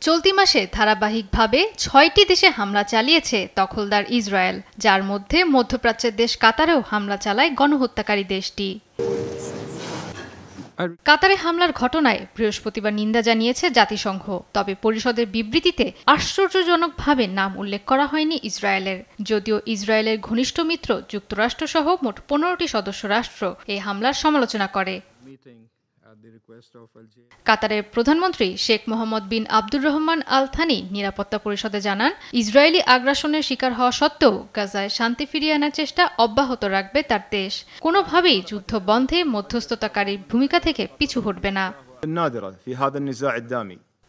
চলতি মাসে ধারাবাহিকভাবে ৬টি দেশে হামলা চালিয়েছে দখলদার ইসরায়েল, যার মধ্যে মধ্যপ্রাচ্যের দেশ কাতারেও হামলা চালায় গণহত্যাকারী দেশটি। কাতারে হামলার ঘটনায় বৃহস্পতিবার নিন্দা জানিয়েছে জাতিসংঘ, তবে পরিষদের বিবৃতিতে আশ্চর্যজনকভাবে নাম উল্লেখ করা হয়নি ইসরায়েলের। যদিও ইসরায়েলের ঘনিষ্ঠ মিত্র যুক্তরাষ্ট্রসহ মোট ১৫টি সদস্য রাষ্ট্র এই হামলার সমালোচনা করে। কাতারের প্রধানমন্ত্রী শেখ মোহাম্মদ বিন আব্দুর রহমান আল থানি নিরাপত্তা পরিষদে জানান, ইসরায়েলি আগ্রাসনের শিকার হওয়া সত্ত্বেও গাজায় শান্তি ফিরিয়ে আনার চেষ্টা অব্যাহত রাখবে তার দেশ। কোনোভাবেই যুদ্ধ বন্ধে মধ্যস্থতাকারীর ভূমিকা থেকে পিছু হটবে না।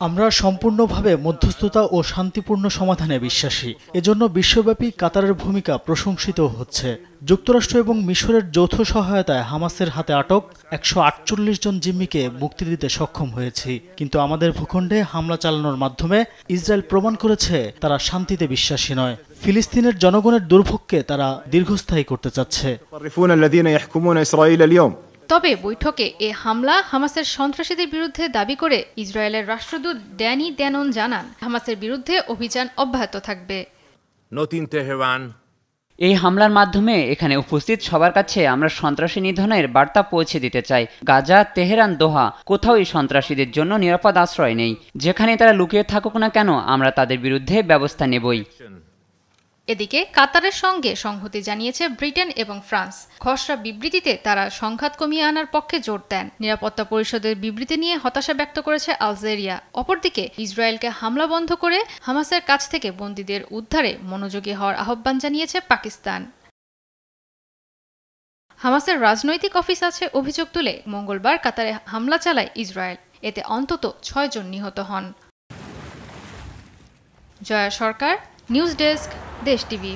আমরা সম্পূর্ণভাবে মধ্যস্থতা ও শান্তিপূর্ণ সমাধানে বিশ্বাসী। এজন্য বিশ্বব্যাপী কাতারের ভূমিকা প্রশংসিত হচ্ছে। যুক্তরাষ্ট্র এবং মিশরের যৌথ সহায়তায় হামাসের হাতে আটক ১৪৮ জন জিম্মিকে মুক্তি দিতে সক্ষম হয়েছি। কিন্তু আমাদের ভূখণ্ডে হামলা চালানোর মাধ্যমে ইসরায়েল প্রমাণ করেছে তারা শান্তিতে বিশ্বাসী নয়। ফিলিস্তিনের জনগণের দুর্ভোগকে তারা দীর্ঘস্থায়ী করতে চাচ্ছে। তবে বৈঠকে এ হামলা হামাসের সন্ত্রাসীদের বিরুদ্ধে দাবি করে ইসরায়েলের রাষ্ট্রদূত ড্যানি ড্যানন জানান, হামাসের বিরুদ্ধে অভিযান অব্যাহত থাকবে। এই হামলার মাধ্যমে এখানে উপস্থিত সবার কাছে আমরা সন্ত্রাসী নিধনের বার্তা পৌঁছে দিতে চাই। গাজা, তেহরান, দোহা, কোথাও এই সন্ত্রাসীদের জন্য নিরাপদ আশ্রয় নেই। যেখানে তারা লুকিয়ে থাকুক না কেন, আমরা তাদের বিরুদ্ধে ব্যবস্থা নেবই। এদিকে কাতারের সঙ্গে সংহতি জানিয়েছে ব্রিটেন এবং ফ্রান্স। খসড়া বিবৃতিতে তারা সংঘাত কমিয়ে আনার পক্ষে জোর দেন। নিরাপত্তা পরিষদের বিবৃতি নিয়ে হতাশা ব্যক্ত করেছে আলজেরিয়া। অপরদিকে ইসরায়েলকে হামলা বন্ধ করে হামাসের কাছ থেকে বন্দীদের উদ্ধারে মনোযোগী হওয়ার আহ্বান জানিয়েছে পাকিস্তান। হামাসের রাজনৈতিক অফিস আছে অভিযোগ তুলে মঙ্গলবার কাতারে হামলা চালায় ইসরায়েল। এতে অন্তত ৬ জন নিহত হন। জয়া সরকার, নিউজ ডেস্ক, দেশ টিভি।